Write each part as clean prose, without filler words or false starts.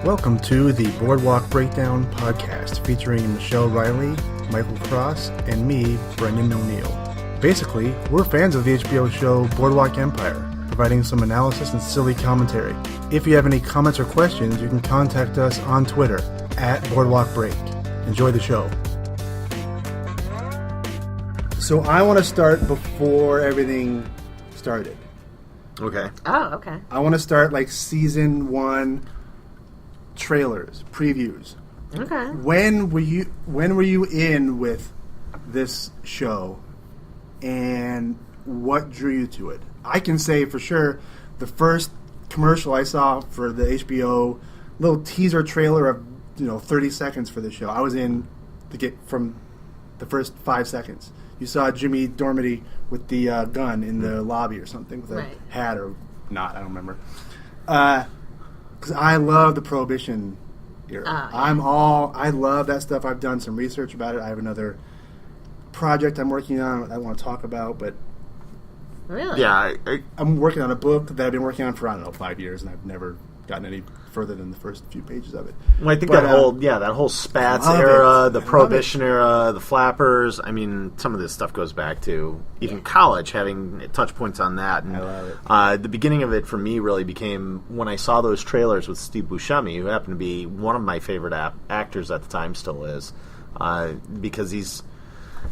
Welcome to the Boardwalk Breakdown podcast featuring Michelle Riley, Michael Cross, and me, Brendan O'Neill. Basically, we're fans of the HBO show Boardwalk Empire, providing some analysis and silly commentary. If you have any comments or questions, you can contact us on Twitter at Boardwalk Break. Enjoy the show. So I want to start before everything started. Okay. Oh, okay. I want to start like season 1 trailers, previews. Okay. When were you in with this show, and what drew you to it? I can say for sure the first commercial I saw for the HBO little teaser trailer of 30 seconds for the show, I was in to get from the first 5 seconds. You saw Jimmy Dormady with the gun in the lobby or something with a hat or not, I don't remember. Because I love the Prohibition era. I love that stuff. I've done some research about it. I have another project I'm working on I want to talk about, but really, yeah, I'm working on a book that I've been working on for 5 years, and I've never gotten any further than the first few pages of it. Well, I think that whole Spats era, the Prohibition era, the Flappers. I mean, some of this stuff goes back to even college, having touch points on that. And, I love it. The beginning of it for me really became when I saw those trailers with Steve Buscemi, who happened to be one of my favorite actors at the time, still is, because he's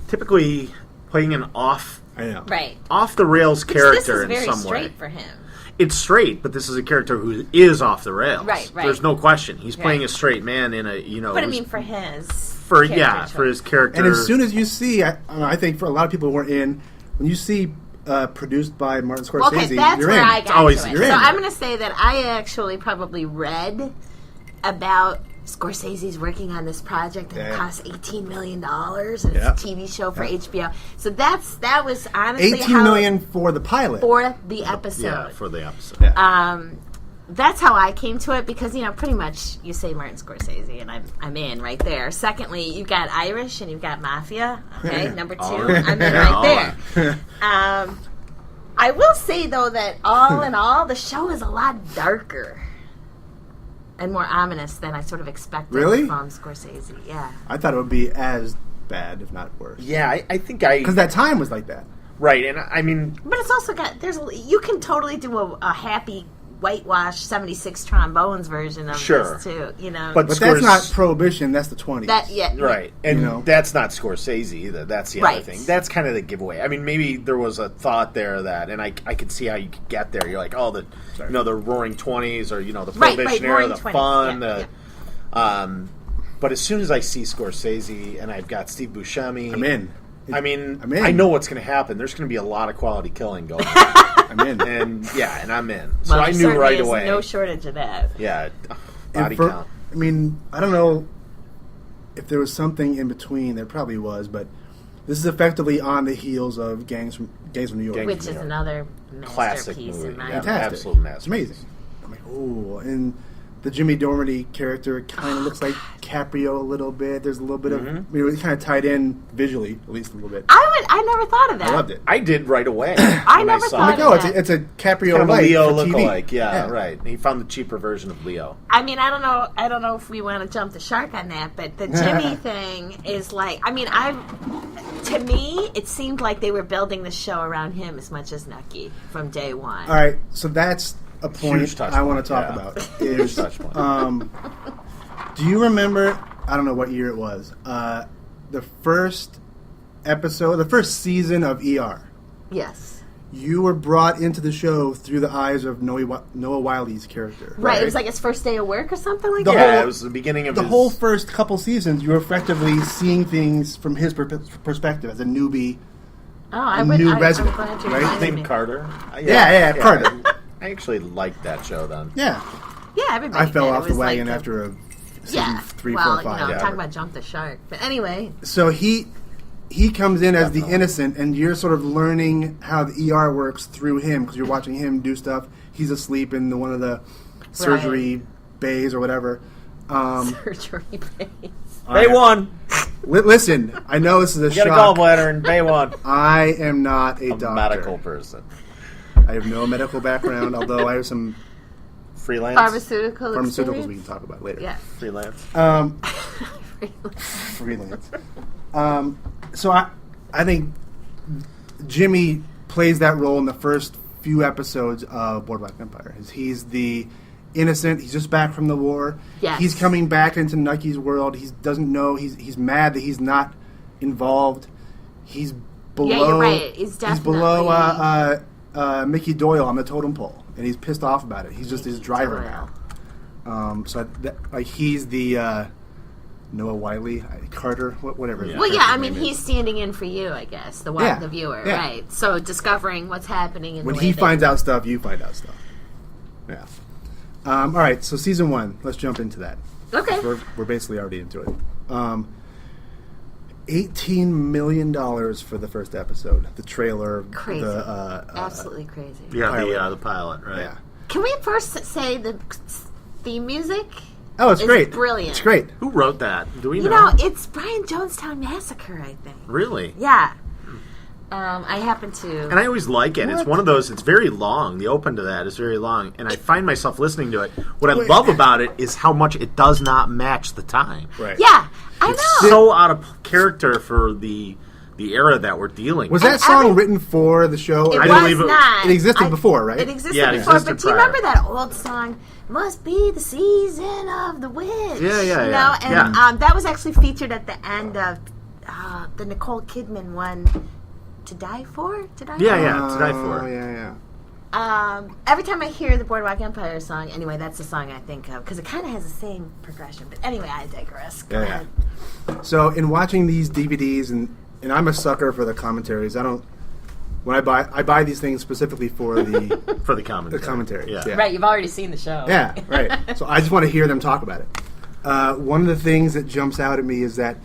typically playing an off the rails character in some way. This is very straight for him. It's straight, but this is a character who is off the rails. Right. There's no question. He's playing a straight man in a, But I mean, for his for his character. And as soon as you see, I think for a lot of people who weren't in, when you see produced by Martin Scorsese, okay, that's you're where in. I got into it. You're in. So I'm going to say that I actually probably read about Scorsese's working on this project and it costs $18 million and it's a TV show for HBO. So that was honestly $18 million for the pilot. For the episode. Yeah, for the episode. Yeah. That's how I came to it because, pretty much you say Martin Scorsese and I'm in right there. Secondly, you've got Irish and you've got Mafia. Okay, number 2, I'm in right there. I will say, though, that all in all, the show is a lot darker and more ominous than I sort of expected from Scorsese. Yeah, I thought it would be as bad, if not worse. Yeah, I think because that time was like that, right? And I mean, but it's also got you can totally do a happy whitewash 76 trombones version of this too. But that's not Prohibition. That's the 20s. Right, and that's not Scorsese either. That's the other thing. That's kind of the giveaway. I mean, maybe there was a thought there that, and I could see how you could get there. You're like, the Roaring 20s, or the Prohibition era, the 20s. fun. But as soon as I see Scorsese and I've got Steve Buscemi, I'm in. I mean, I know what's going to happen. There's going to be a lot of quality killing going on. I'm in. And I'm in. So I knew right away. No shortage of that. Yeah. Body count. I mean, I don't know if there was something in between. There probably was, but this is effectively on the heels of Gangs from New York. Which is another classic masterpiece movie. in my opinion. Absolute masterpiece. It's amazing. I'm like, and the Jimmy Dormady character kind of looks like Caprio a little bit. There's a little bit of it kind of tied in visually, at least a little bit. I never thought of that. I loved it. I did right away. I never thought of that. It's a Caprio kind of a Leo lookalike. Yeah, right. He found the cheaper version of Leo. I mean, I don't know if we want to jump the shark on that, but the Jimmy thing is like, I mean, to me, it seemed like they were building the show around him as much as Nucky from day one. All right, so that's a point I want to talk about. Huge touch point. Do you remember? I don't know what year it was. The first episode, the first season of ER. Yes. You were brought into the show through the eyes of Noah Wiley's character. Right. It was like his first day of work or something like that. It was the beginning of the whole first couple seasons. You were effectively seeing things from his perspective as a newbie. New resident, right? Named Carter. Yeah, Carter. I actually liked that show then. Yeah. Yeah, everybody I fell did. off the wagon after a season 3, 4, 5. I'm talking about Jump the Shark. But anyway. So he comes in as the innocent, and you're sort of learning how the ER works through him, because you're watching him do stuff. He's asleep in one of the surgery bays or whatever. Surgery bays. Bay 1. Listen, I know this is a shock. You got a gallbladder in Bay 1. I am not a doctor. Medical person. I have no medical background, although I have some Freelance. Pharmaceuticals we can talk about later. Yeah. Freelance. Freelance. So I think Jimmy plays that role in the first few episodes of Boardwalk Empire. He's the innocent. He's just back from the war. Yes. He's coming back into Nucky's world. He doesn't know. He's mad that he's not involved. He's below. Yeah, you're right. He's below Mickey Doyle on the totem pole, and he's pissed off about it. He's just his driver now. He's the Noah Wiley, Carter, whatever. Yeah. Well, yeah, I mean, he's standing in for you, I guess, the viewer, Yeah. right? So discovering what's happening in when the way he finds out stuff, you find out stuff. Yeah. All right, so season 1. Let's jump into that. Okay. We're basically already into it. $18 million for the first episode. The trailer. Crazy. The, Absolutely crazy. Yeah, pilot. the pilot, right? Yeah. Can we first say the theme music? Oh, it's great. Brilliant. It's great. Who wrote that? Do we You know? know, it's Brian Jonestown Massacre, I think. Really? Yeah. I happen to. And I always like it. It's one of those, it's very long. The open to that is very long. And I find myself listening to it. What I love about it is how much it does not match the time. Right. Yeah, I know. So out of character for the era that we're dealing Was with. that song written for the show? It I was believe it- not. It existed before, right? It existed Yeah, it before, existed but do you prior. remember that old song? Must be the season of the witch. Yeah, you yeah. know? And Yeah. that was actually featured at the end of the Nicole Kidman one, To Die For? To Die Yeah, For? yeah. To Die For. Oh, yeah. Every time I hear the Boardwalk Empire song, anyway, that's the song I think of because it kind of has the same progression. But anyway, I digress. Go ahead. So in watching these DVDs, and I'm a sucker for the commentaries. When I buy these things specifically for the For the commentary. the commentary. Yeah. Right, you've already seen the show. Yeah, right. So I just want to hear them talk about it. One of the things that jumps out at me is that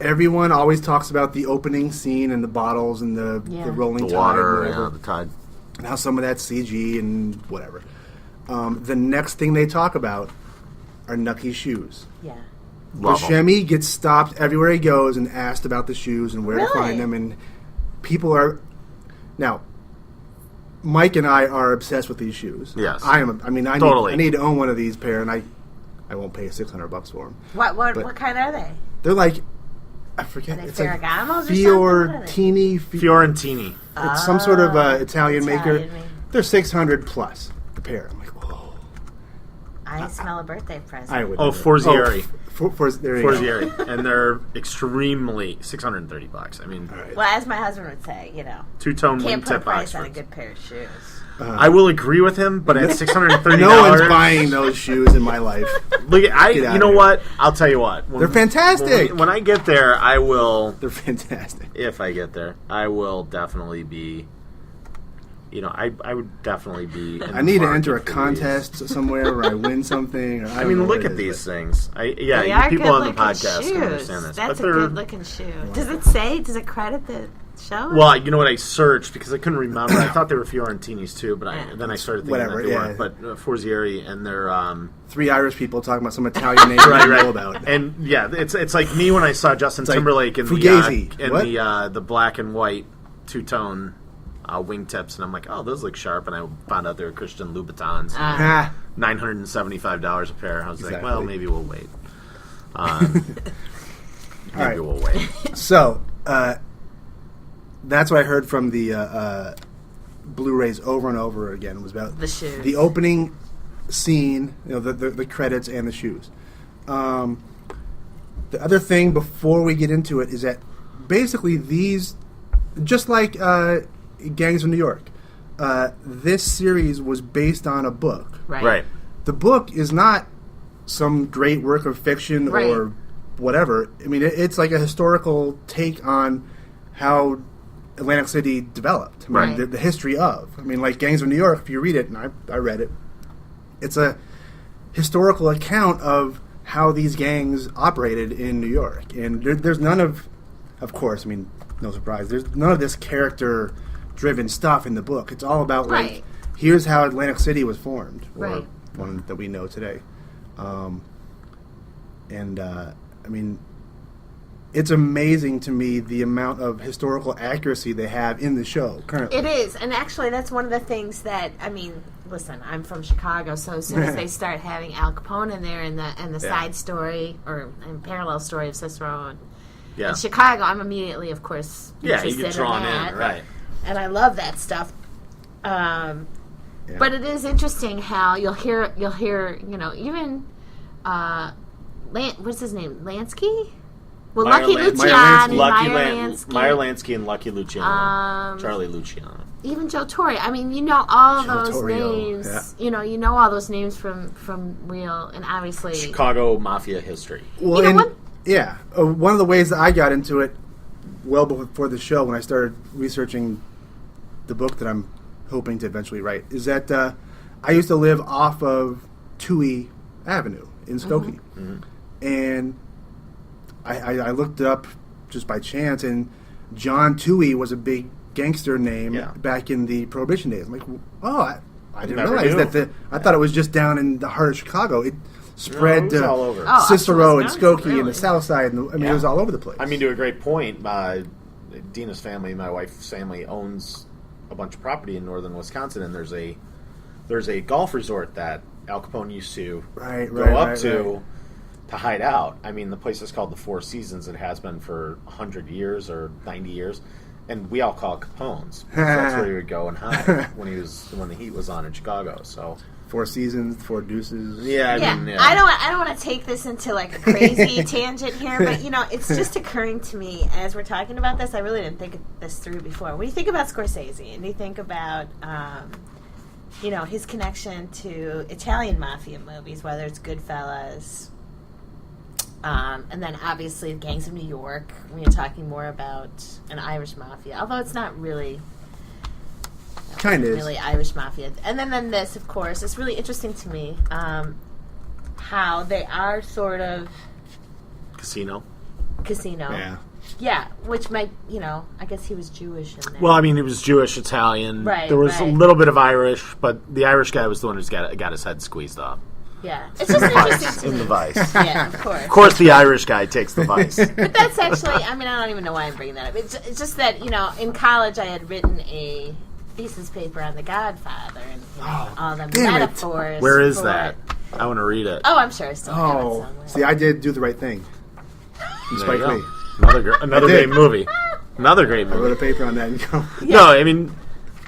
everyone always talks about the opening scene and the bottles and the rolling The tide water, and whatever, the tide. and how some of that's CG and whatever. The next thing they talk about are Nucky's shoes. Yeah. Love 'em. Buscemi gets stopped everywhere he goes and asked about the shoes and where to Really? find them, and people are now. Mike and I are obsessed with these shoes. Yes. I am. I mean, I Totally. need to own one of these pair, and I won't pay $600 for them. What kind are they? They're like, I forget. Are they It's like Ferragamos or something? What are they? Fiorentini. It's some sort of Italian maker. Italian maker. They're $600 plus a pair. I'm like, whoa. I smell a birthday present. I would. Oh, never. Forzieri. There you go. Forzieri. And they're extremely $630. I mean, All right. Well, as my husband would say, two-tone can't put a wingtip price on a Oxfords. good pair of shoes. I will agree with him, but at $630, No one's buying those shoes in my life. Look, Get out you of know here. what? I'll tell you what. They're fantastic. When I get there, I will. They're fantastic. If I get there, I will definitely be. I would definitely be. In I need the to enter a market for contest somewhere where I win something. Or I these. I don't mean, know look what at it these is, things. They People are on the good-looking podcast shoes. can understand this. That's but a they're, good-looking shoe. Does it say? Does it credit the show? Well, you know what? I searched because I couldn't remember. I thought they were Fiorentinis too, but then I started thinking Whatever, that they yeah. weren't. But Forzieri and they're. 3 Irish people talking about some Italian name I don't know about. And yeah, it's like me when I saw Justin like Timberlake in Fugazi. the black and white two-tone wingtips, and I'm like, oh, those look sharp, and I found out they were Christian Louboutins, Ah, $975 a pair. I was like, Exactly. well, maybe we'll wait. all Maybe right. we'll wait. So that's what I heard from the Blu-rays over and over again was about The shoes. the opening scene, the credits and the shoes. The other thing before we get into it is that basically these, just like Gangs of New York, this series was based on a book. Right. The book is not some great work of fiction Right. or whatever. I mean, it's like a historical take on how Atlantic City developed. I mean, Right. the history of. I mean, like Gangs of New York, if you read it, and I read it, it's a historical account of how these gangs operated in New York. And there's none of course, I mean, no surprise, there's none of this character-driven stuff in the book. It's all about, Right. like, here's how Atlantic City was formed, or Right. one that we know today. I mean, it's amazing to me the amount of historical accuracy they have in the show currently. It is, and actually, that's one of the things that listen, I'm from Chicago, so as soon as they start having Al Capone in there and the side story and parallel story of Cicero in Chicago, I'm immediately, of course, interested you get drawn in that. in, right? And I love that stuff. But it is interesting how you'll hear even what's his name, Lansky? Well, Lucky Luciano, Meyer Lansky, and Lucky Luciano, Charlie Luciano. Even Joe Torre. I mean, all those names. Yeah. You know all those names from real and obviously Chicago mafia history. Well, one of the ways that I got into it, well before the show, when I started researching the book that I'm hoping to eventually write, is that I used to live off of Touhy Avenue in Skokie, and I looked it up just by chance, and John Touhy was a big gangster name back in the Prohibition days. I'm like, I didn't realize that. I thought it was just down in the heart of Chicago. It spread to all over. Cicero and Skokie and the South Side. And it was all over the place. I mean, to a great point, Dina's family, my wife's family, owns a bunch of property in northern Wisconsin, and there's a golf resort that Al Capone used to go up to hide out. I mean, the place is called the Four Seasons. It has been for 100 years or 90 years, and we all call it Capone's. That's where he would go and hide when the heat was on in Chicago. So Four Seasons, Four Deuces. I mean, I don't want to take this into like a crazy tangent here, but it's just occurring to me as we're talking about this. I really didn't think this through before. When you think about Scorsese and you think about his connection to Italian mafia movies, whether it's Goodfellas, and then obviously Gangs of New York, when you're talking more about an Irish mafia, although it's not really kind of really Irish mafia. And then this, of course, it's really interesting to me how they are sort of Casino. Yeah, which might, I guess he was Jewish in that. Well, I mean, he was Jewish, Italian. Right, there was a little bit of Irish, but the Irish guy was the one who's got his head squeezed off. Yeah, it's just interesting to in me. the vice. Yeah, of course. Of course, the Irish guy takes the vice. But that's actually, I don't even know why I'm bringing that up. It's just that, in college I had written a thesis paper on The Godfather and all the metaphors. Where is that? I want to read it. Oh, I'm sure I still have it somewhere. See, I did Do the Right Thing. Spike Lee. Another great movie. Another great movie. I wrote a paper on that. And go. Yeah. No, I mean,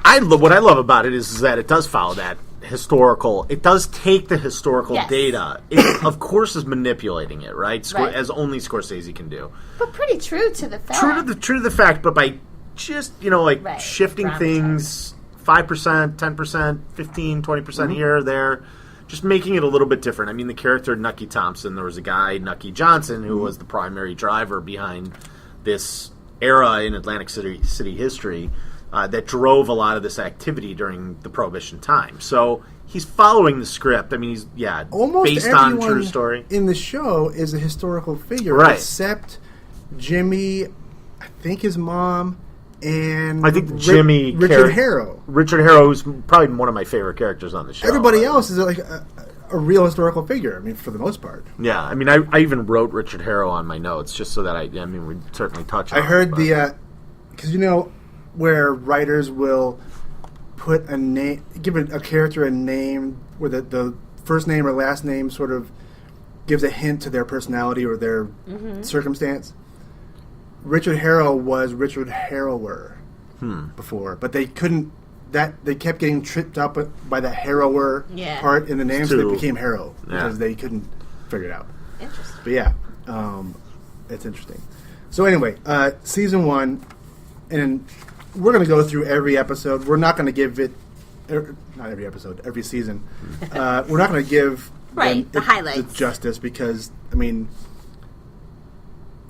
what I love about it is that it does follow that historical. It does take the historical data. It, of course, is manipulating it, right? As only Scorsese can do. But pretty true to the fact. True to the fact, but by just shifting things 5%, 10%, 15, 20% here or there, just making it a little bit different. I mean, the character Nucky Thompson, there was a guy, Nucky Johnson, who was the primary driver behind this era in Atlantic City history that drove a lot of this activity during the Prohibition time. So he's following the script. I mean, he's almost based on true story. In the show is a historical figure, right? Except Jimmy, I think his mom, and I think Richard Harrow. Richard Harrow is probably one of my favorite characters on the show. Everybody else is like a real historical figure. I mean, for the most part. Yeah, I mean, I even wrote Richard Harrow on my notes just so that we certainly touch on it. I heard because where writers will put a name, give a character a name where the first name or last name sort of gives a hint to their personality or their circumstance. Richard Harrow was Richard Harrower before, but they couldn't. They kept getting tripped up by the Harrower part in the name, so they became Harrow because they couldn't figure it out. Interesting. But it's interesting. So anyway, season 1, and we're going to go through every episode. We're not going to give it, not every episode, every season. We're not going to give the highlights the justice because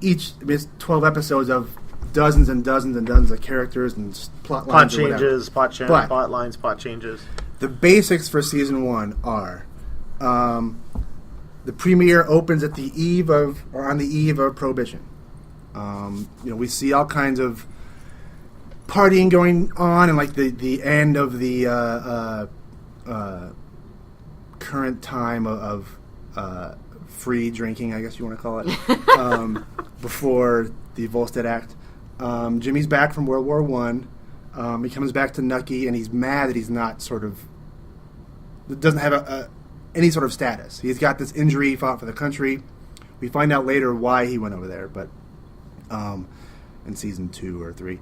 it's 12 episodes of dozens and dozens and dozens of characters and plot lines. Plot lines, plot changes. The basics for season 1 are the premiere opens at the eve of, or on the eve of Prohibition. We see all kinds of partying going on, and like the end of the current time of free drinking, I guess you want to call it. before the Volstead Act. Jimmy's back from World War One. He comes back to Nucky, and he's mad that he's not doesn't have any sort of status. He's got this injury, he fought for the country. We find out later why he went over there, but in season 2 or 3.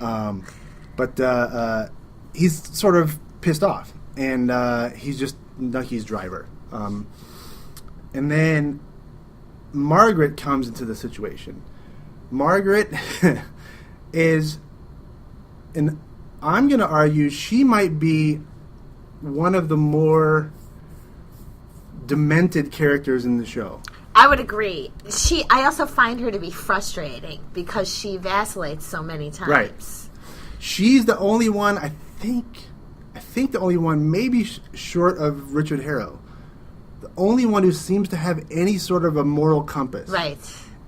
But he's sort of pissed off, and he's just Nucky's driver. And then Margaret comes into the situation. Margaret is, and I'm going to argue, she might be one of the more demented characters in the show. I would agree. I also find her to be frustrating because she vacillates so many times. Right. She's the only one, I think the only one, maybe short of Richard Harrow, the only one who seems to have any sort of a moral compass. Right.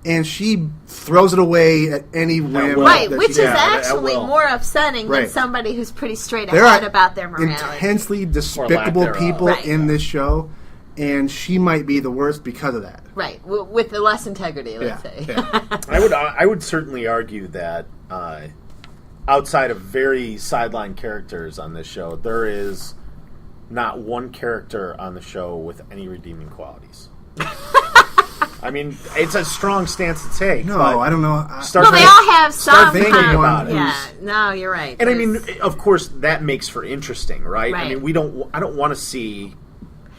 And she throws it away at any whim. Right, which is actually more upsetting than somebody who's pretty straight ahead about their morality. Intensely despicable people in this show, and she might be the worst because of that. Right, with the less integrity, let's say. Yeah. I would certainly argue that outside of very sideline characters on this show, there is not one character on the show with any redeeming qualities. I mean, it's a strong stance to take. No, I don't know. They all have some thinking about it. Yeah, no, you're right. And I mean, of course, that makes for interesting, right? Right. I mean, I don't want to see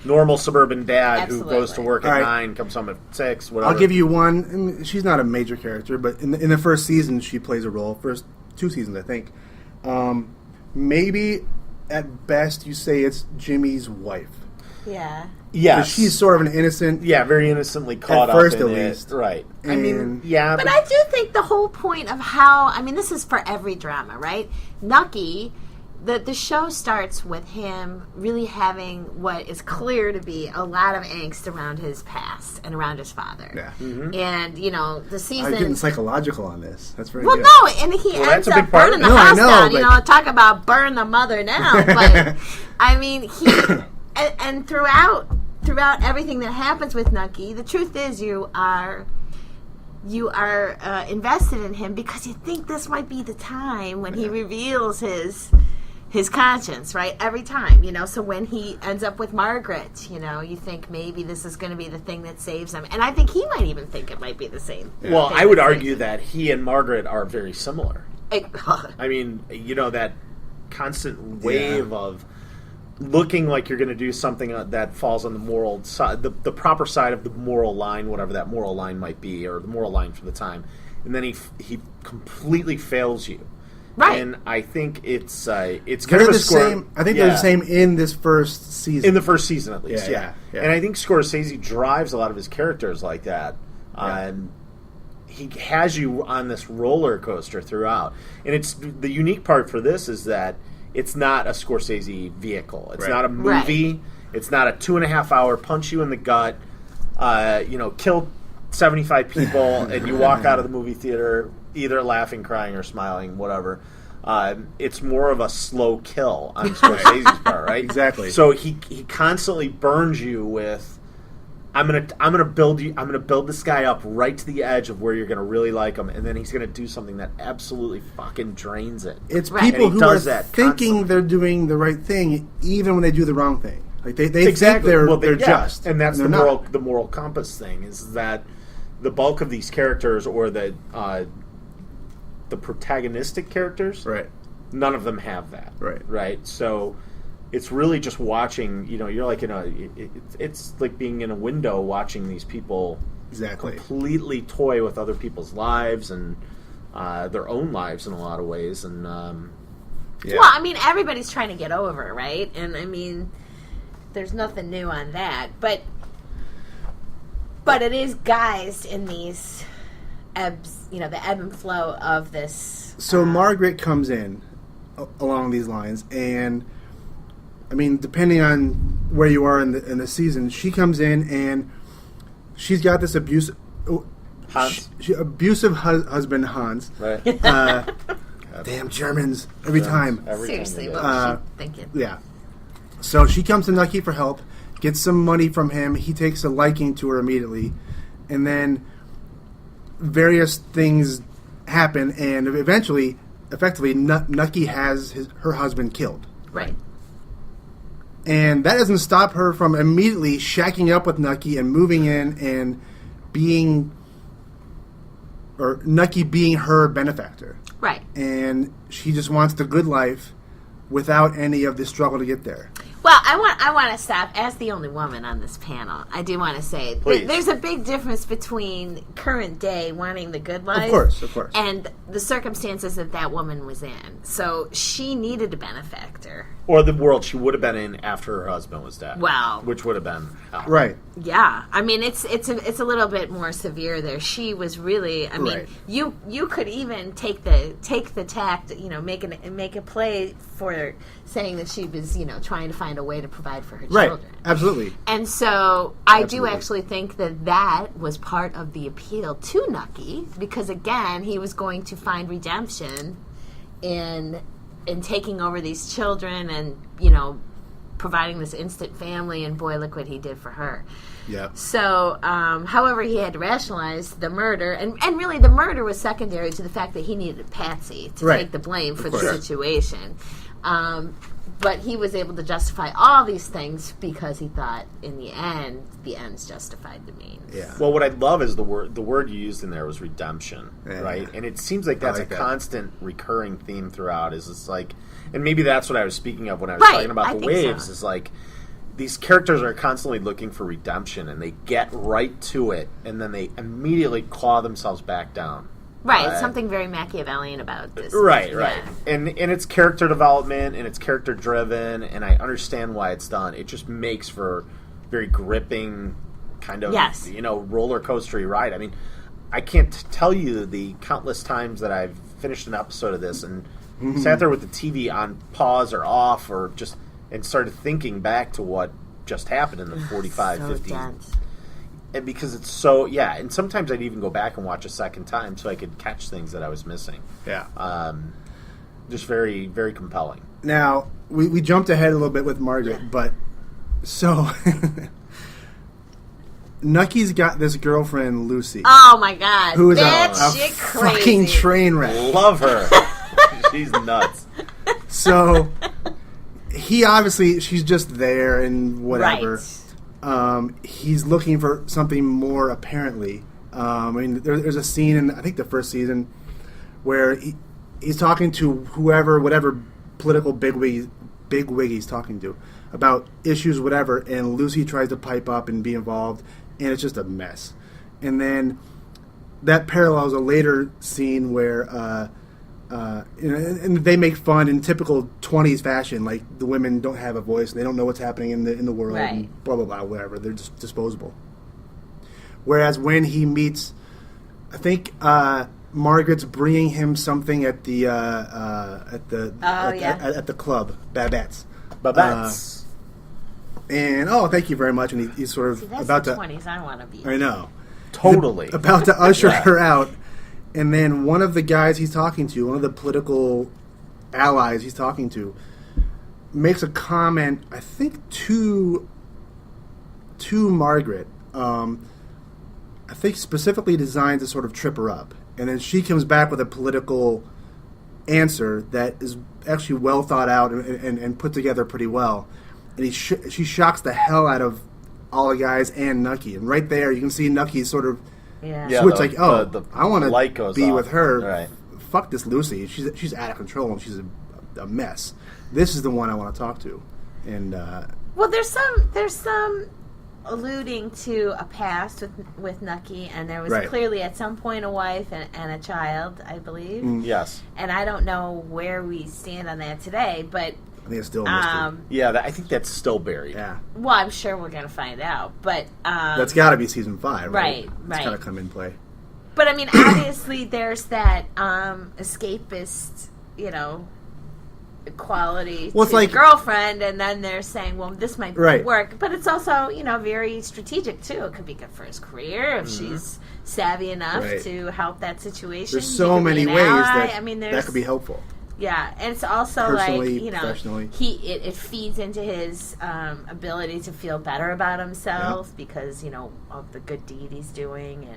normal suburban dad who goes to work at 9, comes home at 6, whatever. I'll give you one. I mean, she's not a major character, but in the first season, she plays a role. First 2 seasons, I think. Maybe at best you say it's Jimmy's wife. Yeah. Yeah, she's sort of an innocent. Yeah, very innocently caught at first, up in at least. Right. And I mean, yeah. But I do think the whole point of this is for every drama, right? Nucky, the show starts with him really having what is clear to be a lot of angst around his past and around his father. Yeah. Mm-hmm. And, the season... I'm getting psychological on this. That's very good. good. No, and he ends up burning the house down. Talk about burn the mother now. But, I mean, and throughout everything that happens with Nucky, the truth is you are invested in him because you think this might be the time when he reveals his conscience, right? Every time, So when he ends up with Margaret, you think maybe this is going to be the thing that saves him. And I think he might even think it might be the same. Well, I would argue that he and Margaret are very similar. I mean, that constant wave of looking like you're going to do something that falls on the moral side, the proper side of the moral line, whatever that moral line might be, or the moral line for the time, and then he completely fails you. Right. And I think it's kind of the same. I think they're the same in this first season. In the first season, at least, yeah. And I think Scorsese drives a lot of his characters like that. He has you on this roller coaster throughout, and it's the unique part for this is that it's not a Scorsese vehicle. It's not a movie. Right. It's not a 2.5-hour punch you in the gut, kill 75 people, and you walk out of the movie theater either laughing, crying, or smiling, whatever. It's more of a slow kill on Scorsese's part, right? Exactly. So he constantly burns you with, I'm gonna build this guy up right to the edge of where you're gonna really like him, and then he's gonna do something that absolutely fucking drains it. It's people who are thinking they're doing the right thing, even when they do the wrong thing. Like they think they're just, and that's the moral compass thing. Is that the bulk of these characters, or the protagonistic characters, right? None of them have that, right. So it's really just watching. You're like it's like being in a window watching these people completely toy with other people's lives and their own lives in a lot of ways. And well, I mean, everybody's trying to get over, right? And I mean, there's nothing new on that, but it is guised in these ebbs, the ebb and flow of this. So Margaret comes in along these lines, and I mean, depending on where you are in the season, she comes in and she's got this abusive husband, Hans. Right. Damn Germans every time. Seriously, what was she thinking? Yeah. So she comes to Nucky for help, gets some money from him. He takes a liking to her immediately, and then various things happen, and effectively, Nucky has her husband killed. Right. And that doesn't stop her from immediately shacking up with Nucky and moving in and Nucky being her benefactor. Right. And she just wants the good life without any of the struggle to get there. Well, I want to stop. As the only woman on this panel, I do want to say there's a big difference between current day wanting the good life, of course, and the circumstances that woman was in. So she needed a benefactor, or the world she would have been in after her husband was dead. Wow, which would have been hell. Right. Yeah, I mean it's a little bit more severe there. She was really. I mean, right. you could even take the tact, make a play for saying that she was trying to find a way to provide for her children. Right, absolutely. And so I do actually think that was part of the appeal to Nucky, because again, he was going to find redemption in taking over these children and, providing this instant family, and boy, look what he did for her. Yeah. So, however, he had to rationalize the murder, and really the murder was secondary to the fact that he needed Patsy to take the blame for the situation. But he was able to justify all these things because he thought, in the end, the ends justified the means. Yeah. Well, what I love is the word you used in there was redemption, right? And it seems like that's a constant recurring theme throughout. Is it's like, and maybe that's what I was speaking of when I was talking about the waves. So. Is like these characters are constantly looking for redemption, and they get right to it, and then they immediately claw themselves back down. Right, something very Machiavellian about this. Right. Yeah. And it's character development, and it's character driven, and I understand why it's done. It just makes for very gripping kind of roller coastery ride. I mean, I can't tell you the countless times that I've finished an episode of this and sat there with the TV on pause or off or just and started thinking back to what just happened in the 45, 50. Dense. And because it's so, and sometimes I'd even go back and watch a second time so I could catch things that I was missing. Yeah. Just very, very compelling. Now, we jumped ahead a little bit with Margaret, but so Nucky's got this girlfriend, Lucy. Oh, my God. Who is a fucking train wreck. Love her. She's nuts. So, she's just there and whatever. Right. He's looking for something more, apparently. There's a scene in, I think, the first season where he's talking to whatever political bigwig he's talking to about issues, whatever, and Lucy tries to pipe up and be involved, and it's just a mess. And then that parallels a later scene where and they make fun in typical 20s fashion, like the women don't have a voice, and they don't know what's happening in the world, right. And blah blah blah, whatever. They're just disposable. Whereas when he meets, I think Margaret's bringing him something at the club, Babette's. And thank you very much. And he's sort of that's about the to 20s I want to be. I know, totally about to usher her out. And then one of the guys he's talking to, one of the political allies he's talking to, makes a comment, I think, to Margaret. I think specifically designed to sort of trip her up. And then she comes back with a political answer that is actually well thought out and put together pretty well. And she shocks the hell out of all the guys and Nucky. And right there, you can see Nucky sort of switch, I want to be with her. Right. Fuck this Lucy. She's out of control and she's a mess. This is the one I want to talk to. And well, there's some alluding to a past with Nucky, and there was clearly at some point a wife and a child, I believe. Yes. And I don't know where we stand on that today, but I think it's still a mystery. I think that's still buried. Yeah. Well, I'm sure we're going to find out, but that's got to be season 5, right? Right. It's got to come in play. But I mean, obviously, there's that escapist, quality to the girlfriend, and then they're saying, well, this might work. But it's also, very strategic, too. It could be good for his career if she's savvy enough to help that situation. There's so many ways that could be helpful. Yeah, and it's also personally, professionally. It feeds into his ability to feel better about himself because, of the good deed he's doing.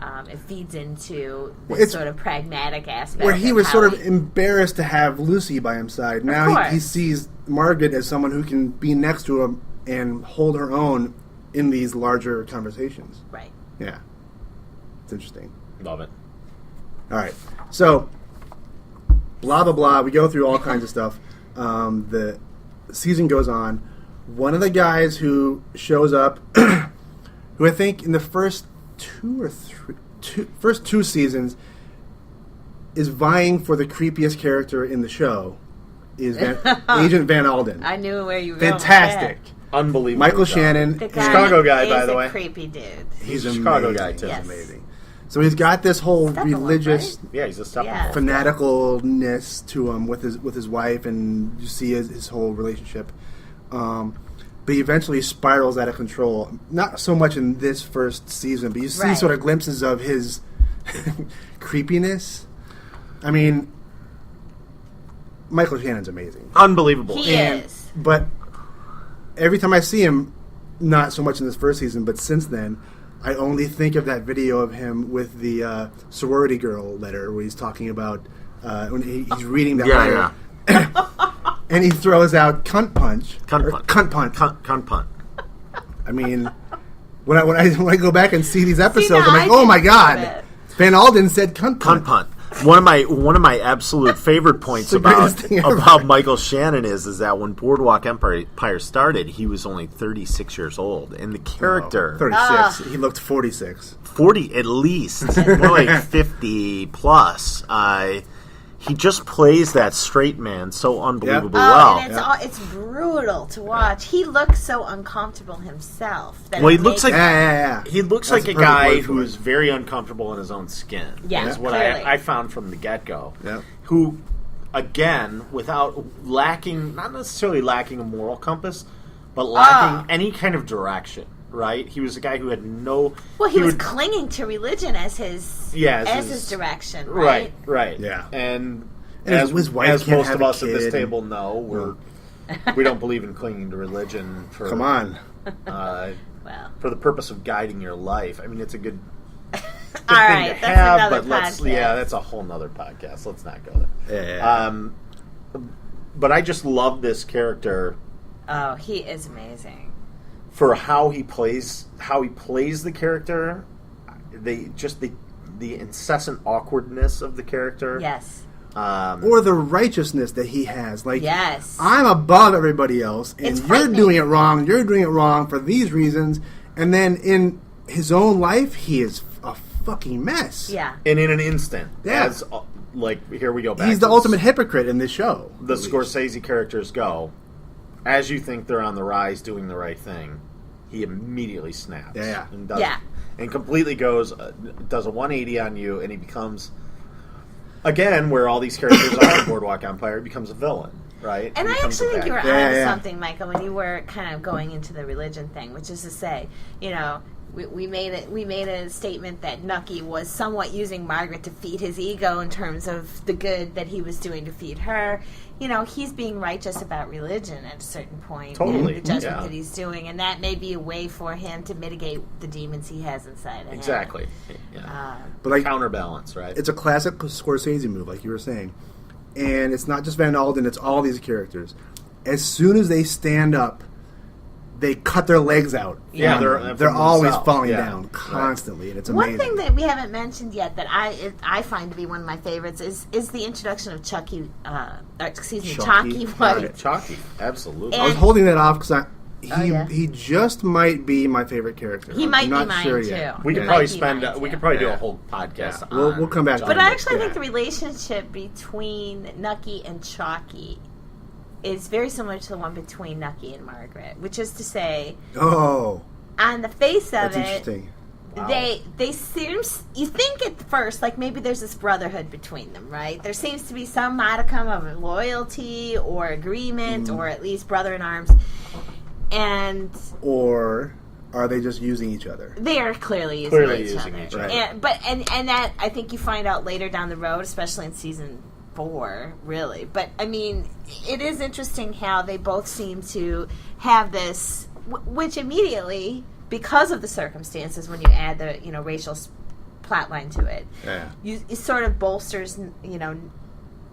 it feeds into Well, this it's- sort of pragmatic aspect. Where he of was how sort of embarrassed to have Lucy by his side. Now he course. sees Margaret as someone who can be next to him and hold her own in these larger conversations. Right. Yeah. It's interesting. Love it. All right. So, blah, blah, blah. We go through all kinds of stuff. The season goes on. One of the guys who shows up, who I think in the first first two seasons is vying for the creepiest character in the show, is Agent Van Alden. I knew where you were going with Fantastic. Unbelievable. Michael job. Shannon. that. The guy Chicago guy, is by the a way. creepy dude. He's a amazing. Chicago guy, too. Yes. Amazing. So he's got this whole Steppenwolf, religious right? Yeah, he's a Steppenwolf. Yeah. fanaticalness to him with his wife, and you see his whole relationship. But he eventually spirals out of control. Not so much in this first season, but you see Right. sort of glimpses of his creepiness. I mean, Michael Shannon's amazing. Unbelievable. He is. But every time I see him, not so much in this first season, but since then, I only think of that video of him with the sorority girl letter where he's talking about when he's reading that letter. And he throws out cunt punch. Cunt punt. Cunt punch. Cunt punt. I mean, when I go back and see these episodes, now I'm like, I oh can my think of god, it. Van Alden said cunt Cunt punt. punt. One of my absolute favorite points the greatest thing ever. about Michael Shannon is that when Boardwalk Empire started, he was only 36 years old, and the character 36. He looked 46. 40 at least, more like 50 plus. He just plays that straight man so unbelievably well. And it's brutal to watch. He looks so uncomfortable himself. That Well, he it looks makes- like Yeah. he looks That's like a the perfect guy word for who it. is very uncomfortable in his own skin. Yeah, is what clearly. I found from the get go. Yeah. Who, again, without not necessarily lacking a moral compass, but lacking any kind of direction. Right? He was a guy who had no. Well, he was clinging to religion as his his direction. Right. Right. Yeah. And And his wife as can't most have of a us at this kid. table know, we don't believe in clinging to religion for Come on. Well, for the purpose of guiding your life. I mean, it's a good all thing right. to That's have, another but podcast. that's a whole nother podcast. Let's not go there. Yeah. But I just love this character Oh, he is amazing. for how he plays the character. The incessant awkwardness of the character. Yes. Or the righteousness that he has. Like, Yes. I'm above everybody else, and It's you're frightening. doing it wrong. You're doing it wrong for these reasons. And then in his own life, he is a fucking mess. Yeah. And in an instant, Yeah. here we go back. He's the to ultimate hypocrite in this show. The Scorsese characters go. As you think they're on the rise, doing the right thing, he immediately snaps. Yeah. And does, Yeah. and completely does a 180 on you, and he becomes, again, where all these characters are in Boardwalk Empire, becomes a villain, right? And He I becomes a actually think bad you were guy. onto Yeah. something, Michael, when you were kind of going into the religion thing, which is to say, we made a statement that Nucky was somewhat using Margaret to feed his ego in terms of the good that he was doing to feed her. He's being righteous about religion at a certain point. Totally, And the judgment yeah. that he's doing, and that may be a way for him to mitigate the demons he has inside of him. Exactly. Yeah. But like, Counterbalance, right? it's a classic Scorsese move, like you were saying. And it's not just Van Alden, it's all these characters. As soon as they stand up, they cut their legs out. Yeah, they're from always themselves. falling Yeah. down constantly, and it's amazing. One thing that we haven't mentioned yet that I find to be one of my favorites is the introduction of Chalky Chalky. White. Chalky, absolutely. I was And- holding that off because yeah. he just might be my favorite character. He I'm might not be mine sure too. yet. we He could might probably be spend. mine, We too. could probably do Yeah. a whole podcast. Yeah. We'll on come back to But it. I actually Yeah. think the relationship between Nucky and Chalky is very similar to the one between Nucky and Margaret, which is to say, Oh, on the face of that's it, interesting. Wow. they seem, you think at first like maybe there's this brotherhood between them, right? There seems to be some modicum of loyalty or agreement, or at least brother in arms, and Or are they just using each other? they are clearly using Clearly each using other. each other. And that I think you find out later down the road, especially in season 4, really. But I mean, it is interesting how they both seem to have this, which immediately, because of the circumstances, when you add the racial plot line to it. Yeah. It sort of bolsters,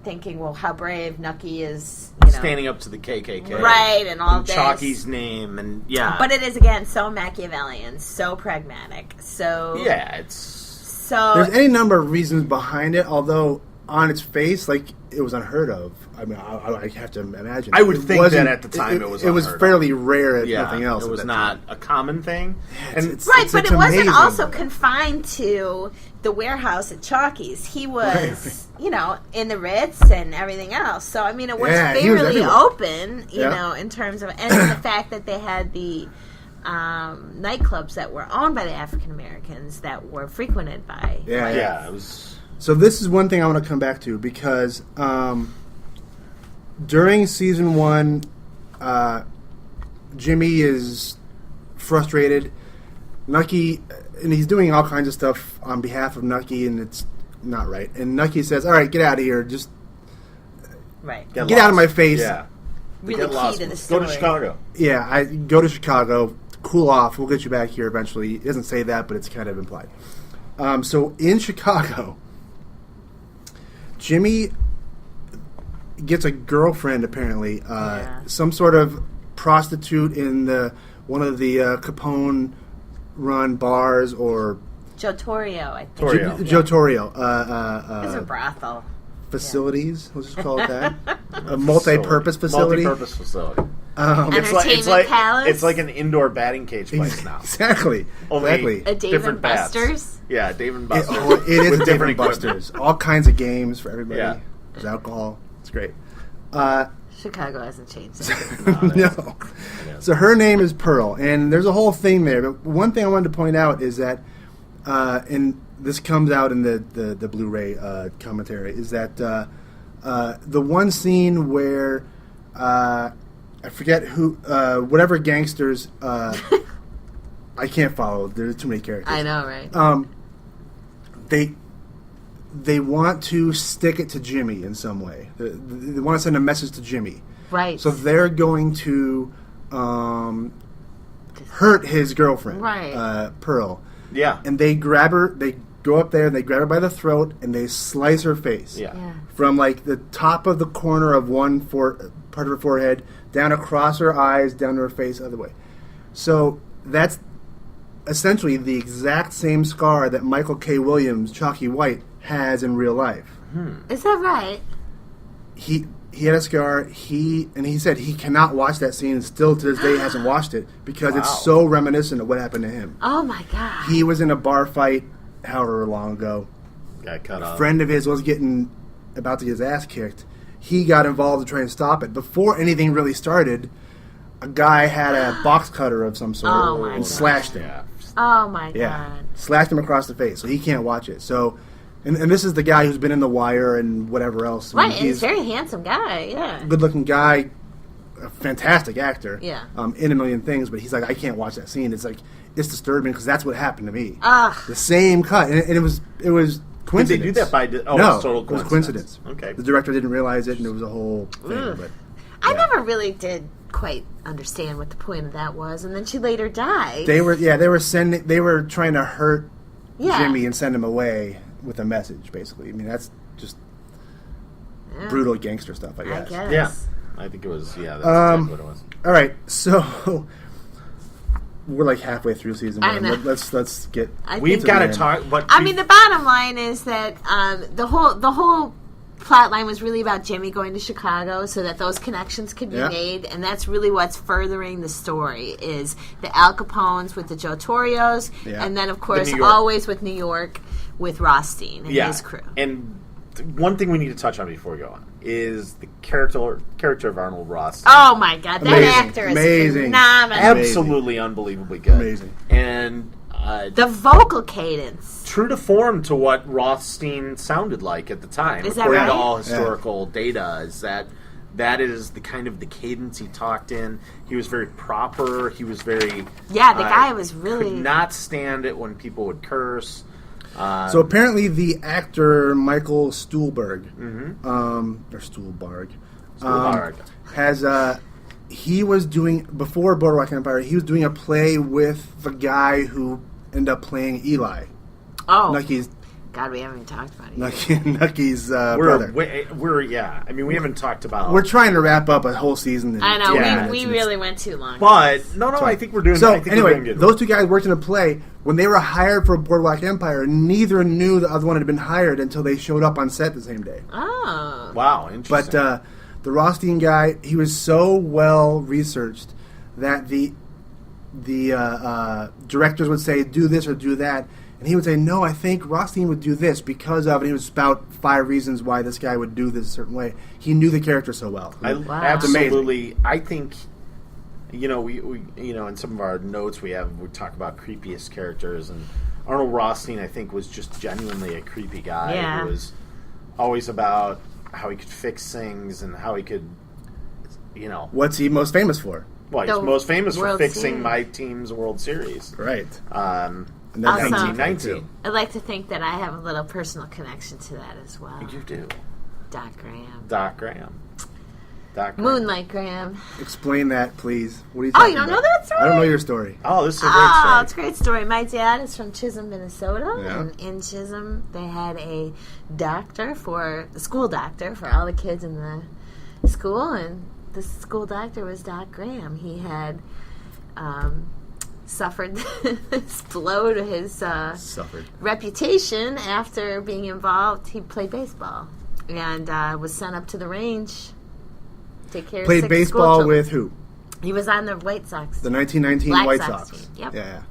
thinking, well, how brave Nucky is, standing up to the KKK, right, and all and this. Chalky's name, and But it is again so Machiavellian, so pragmatic, so it's so. There's any number of reasons behind it, although on its face, like, it was unheard of. I mean, I have to imagine. I would think that at the time it was fairly rare, if nothing else. It was not a common thing. But it wasn't also confined to the warehouse at Chalky's. He was, in the Ritz and everything else. So, I mean, it was fairly open, in terms of, and the fact that they had the nightclubs that were owned by the African Americans that were frequented by. It was. So this is one thing I want to come back to because during season 1, Jimmy is frustrated. Nucky, and he's doing all kinds of stuff on behalf of Nucky, and it's not right. And Nucky says, "All right, get out of here. Just get out of my face." Yeah. Really key to the story. Go to Chicago. Yeah, I go to Chicago. Cool off. We'll get you back here eventually. It doesn't say that, but it's kind of implied. So in Chicago, Jimmy gets a girlfriend, apparently. Some sort of prostitute in one of the Capone-run bars, or Joe Torrio, I think. Joe Torrio. It's a brothel. Facilities, let's just call it that. A multi-purpose facility. Multi-purpose facility. Entertainment palace. It's like an indoor batting cage place now. Exactly. A Dave and Buster's. Yeah, Dave and Buster's. It is a Dave and Buster's. All kinds of games for everybody. Yeah. There's alcohol. It's great. Chicago hasn't changed. No. So her name is Pearl, and there's a whole thing there. But one thing I wanted to point out is that, and this comes out in the Blu-ray commentary, is that the one scene where I forget who, whatever gangsters, I can't follow. There's too many characters. I know, right? They want to stick it to Jimmy in some way. They want to send a message to Jimmy. Right. So they're going to hurt his girlfriend, right. Pearl. Yeah. And they grab her, they go up there, and they grab her by the throat, and they slice her face. Yeah. From, like, the top of the corner of one part of her forehead, down across her eyes, down to her face, the other way. So that's essentially the exact same scar that Michael K. Williams, Chalky White, has in real life. Is that right? He had a scar. He said he cannot watch that scene, and still to this day hasn't watched it because it's so reminiscent of what happened to him. Oh my God! He was in a bar fight, however long ago. Got cut off. A friend of his was about to get his ass kicked. He got involved to try and stop it. Before anything really started, a guy had a box cutter of some sort and slashed him. Oh my God! Yeah, slashed him across the face, so he can't watch it. So. And this is the guy who's been in The Wire and whatever else. Right, he's a very handsome guy, good-looking guy, a fantastic actor. Yeah. In a million things, but he's like, I can't watch that scene. It's like, it's disturbing because that's what happened to me. Ugh. The same cut. And it was coincidence. Did they do that by... no, it's total coincidence. It was coincidence. Okay. The director didn't realize it, and it was a whole thing. But, I never really did quite understand what the point of that was, and then she later died. They were trying to hurt Jimmy and send him away with a message, basically. I mean, that's just brutal gangster stuff, I guess. Yeah. I think it was, that's exactly what it was. All right, so we're like halfway through season 1. Let's get... We've got to talk... I mean, the bottom line is that the whole plot line was really about Jimmy going to Chicago so that those connections could be made, and that's really what's furthering the story, is the Al Capones with the Joe Torrios, and then, of course, always with New York with Rothstein and his crew. And one thing we need to touch on before we go on is the character of Arnold Rothstein. Oh, my God. That actor is phenomenal. Absolutely unbelievably good. Amazing. And... the vocal cadence. True to form to what Rothstein sounded like at the time. Is that according right? to all historical data, is that is the kind of the cadence he talked in. He was very proper. He was very... Yeah, the guy was really... could not stand it when people would curse. So apparently the actor Michael Stuhlbarg, or Stuhlbarg, has... he was doing, before Boardwalk Empire, he was doing a play with the guy who ended up playing Eli. Oh, Nucky's God, we haven't even talked about it. Nucky's brother. I mean, we haven't talked about. We're trying to wrap up a whole season. I know, Yeah. we really went too long. But no, I think we're doing. So I think we're anyway, doing good. those two guys worked in a play. When they were hired for Boardwalk Empire, neither knew the other one had been hired until they showed up on set the same day. Oh. Wow, interesting. But the Rothstein guy, he was so well researched that the directors would say, do this or do that. And he would say, no, I think Rothstein would do this because of, and he would spout 5 reasons why this guy would do this a certain way. He knew the character so well. Absolutely. I think, we in some of our notes we talk about creepiest characters, and Arnold Rothstein, I think, was just genuinely a creepy guy who was always about how he could fix things and how he could, What's he most famous for? Well, he's most famous for World fixing Series. my team's World Series. Right. And Also- 1919. I'd like to think that I have a little personal connection to that as well. You do. Doc Graham. Doc Graham. Moonlight Graham. Explain that, please. What are you Oh, talking you don't about? know that story? I don't know your story. Oh, this is a great Oh, story. it's a great story. My dad is from Chisholm, Minnesota. Yeah. And in Chisholm, they had a school doctor for all the kids in the school. And the school doctor was Doc Graham. He had suffered this blow to his reputation after being involved. He played baseball and was sent up to the range. Take care Played of 6 baseball school with children. who? He was on the White Sox. The 1919 Black White Sox Sox. team, yep. Yeah.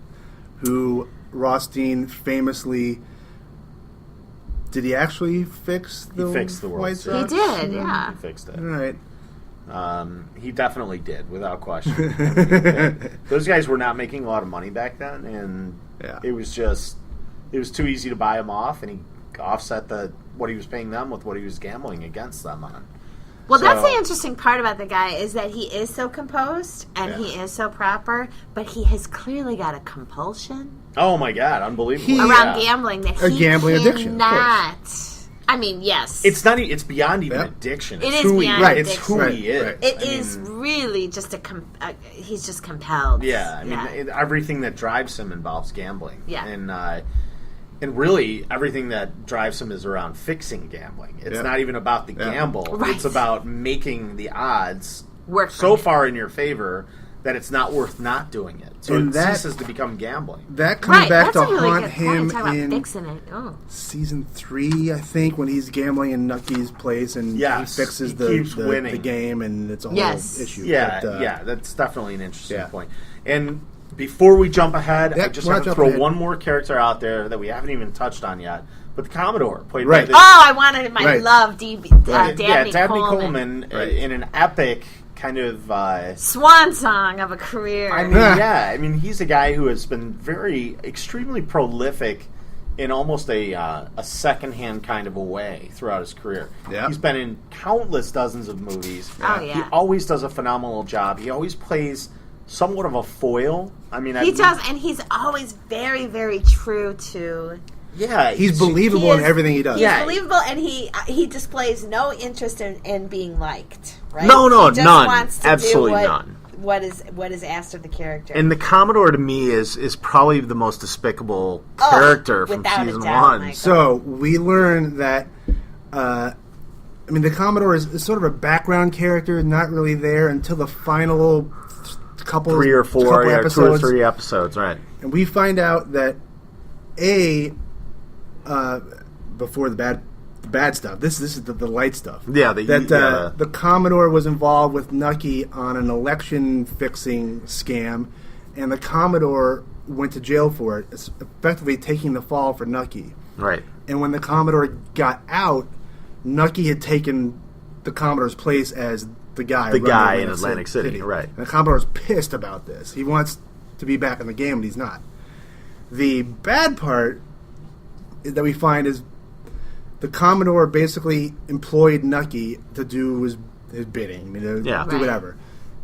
Who Rothstein famously... Did he actually fix the World White Series. Sox? He did, yeah. He fixed it. All right. He definitely did, without question. I mean, those guys were not making a lot of money back then, and it was too easy to buy him off, and he offset what he was paying them with what he was gambling against them on. Well, that's the interesting part about the guy is that he is so composed and he is so proper, but he has clearly got a compulsion Oh my God, unbelievable! around gambling that A he gambling addiction, of cannot. I mean, yes, It's not. It's beyond even addiction. It's It is who beyond he, addiction. It's who he is. Right. It is really just he's just compelled. Yeah, I mean, everything that drives him involves gambling. Yeah. And really, everything that drives him is around fixing gambling. It's not even about the gamble. Right. It's about making the odds Work for so him. far in your favor that it's not worth not doing it. So And it that- ceases to become gambling. That comes Right, back that's to a really haunt good him point. Talk about in fixing it. Oh. season 3, I think, when he's gambling in Nucky's place and Yes, he fixes he the keeps winning. the game, and it's a whole Yes. issue. Yeah, But, that's definitely an interesting yeah. point. And before we jump ahead, I Yep, just we're want not to throw jumping ahead. one more character out there that we haven't even touched on yet. But the Commodore, played Right. by Oh, I wanted my Right. love, Right. Dabney Dabney Coleman. Coleman in an epic kind of. Swan song of a career. I mean, he's a guy who has been extremely prolific in almost a secondhand kind of a way throughout his career. Yeah. He's been in countless dozens of movies. Oh, yeah. He always does a phenomenal job. He always plays somewhat of a foil. I mean, He does, and he's always very, very true to. Yeah, he's believable He in is- everything he does. He's Yeah. believable, and he displays no interest in being liked. Right? No, he just none. Wants to Absolutely do none. What is asked of the character. And the Commodore to me is probably the most despicable character from without a season doubt, one. Michael. So we learn that, the Commodore is sort of a background character, not really there until the final couple 3 or 4, couple yeah, 2 or episodes. 3 episodes, right? And we find out that before the bad stuff. This is the light stuff. Yeah, the Commodore was involved with Nucky on an election fixing scam, and the Commodore went to jail for it, effectively taking the fall for Nucky. Right. And when the Commodore got out, Nucky had taken the Commodore's place as the guy running in Atlantic City, right. And the Commodore's pissed about this. He wants to be back in the game, but he's not. The bad part that we find is the Commodore basically employed Nucky to do his bidding, to do Right. whatever.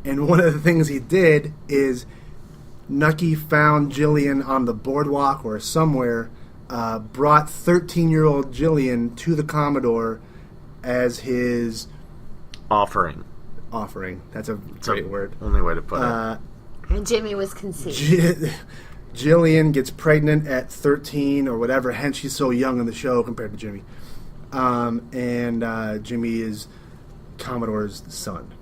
And one of the things he did is Nucky found Jillian on the boardwalk or somewhere, brought 13-year-old Jillian to the Commodore as his offering. That's a great word. Only way to put it. And Jimmy was conceived. Jillian gets pregnant at 13 or whatever, hence she's so young in the show compared to Jimmy. And Jimmy is Commodore's son.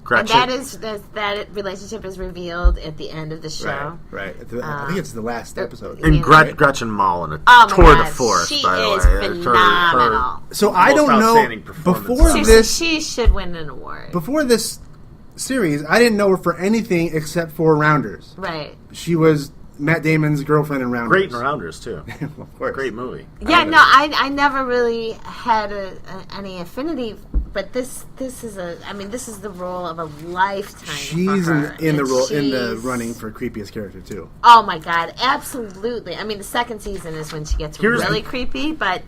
Gretchen. And that relationship is revealed at the end of the show. Right. I think it's the last episode. And Gretchen Mol in a tour de force, she by the is way. phenomenal. So I don't know outstanding performance. before Seriously, this. she should win an award. Before this series, I didn't know her for anything except for Rounders. Right. She was Matt Damon's girlfriend in Rounders. Great in Rounders, too. Of course. Great movie. Yeah, no, I never really had any affinity, but this is this is the role of a lifetime. She's for her. in the And role in the she's- running for creepiest character too. Oh my god, absolutely! I mean, the second season is when she gets really creepy, but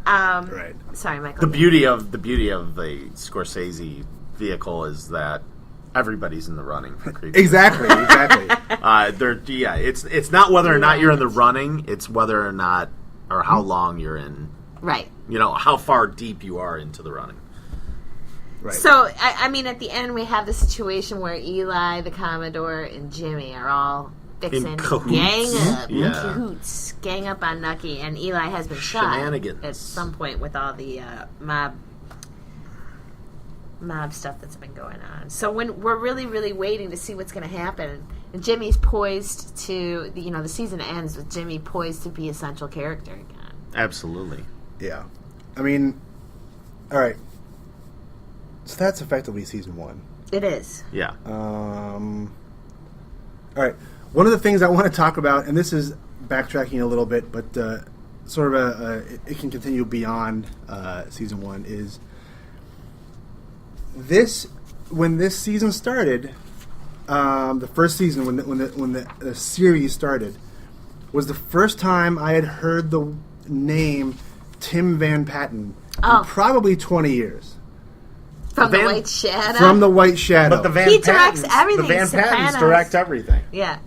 Right. sorry, Michael. The beauty of the Scorsese vehicle is that everybody's in the running for creepy. Exactly. It's not whether or not you're in the running; it's whether or not or how long you're in. Right. You know how far deep you are into the running. Right. So, I mean, at the end, we have the situation where Eli, the Commodore, and Jimmy are all fixing In cahoots. gang up on Nucky, and Eli has been shot Shenanigans. at some point with all the mob stuff that's been going on. So when we're really, really waiting to see what's going to happen, and Jimmy's poised to, the season ends with Jimmy poised to be a central character again. Absolutely. Yeah. I mean, all right. So that's effectively season 1. It is. Yeah. All right. One of the things I want to talk about, and this is backtracking a little bit, but sort of it can continue beyond season 1, is this. When this season started, the first season when the series started, was the first time I had heard the name Tim Van Patten in probably 20 years. From the White Shadow? From the White Shadow. But the Van He directs Pattens, everything, The Van Pattens Sopranos. direct everything. Yeah.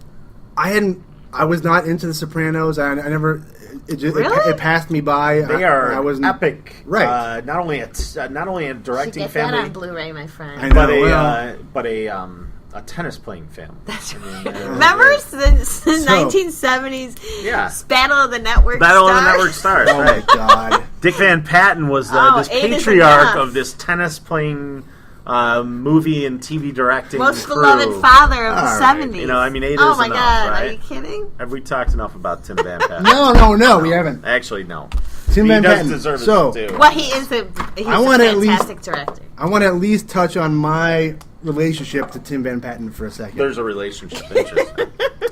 I was not into The Sopranos. I never. Really? It passed me by. They are I wasn't, epic. Right. Not only a directing Get family, that on Blu-ray, my friend. I know. but a tennis playing family. That's right. Remember since the 1970s? Yeah. Battle of the Network Battle of the Stars? Network Stars. Oh my God. Dick Van Patten was this eight is patriarch enough. of this tennis playing movie and TV directing Most crew. beloved father of the All right. 70s. You know, I mean, 8 Oh is my enough, God, right? are you kidding? Have we talked enough about Tim Van Patten? No, we haven't. Actually, no. Tim He Van does Patten. deserve So, it, too. Well, he's a wanna at least- fantastic director. I want to at least touch on my relationship to Tim Van Patten for a second. There's a relationship. Interesting.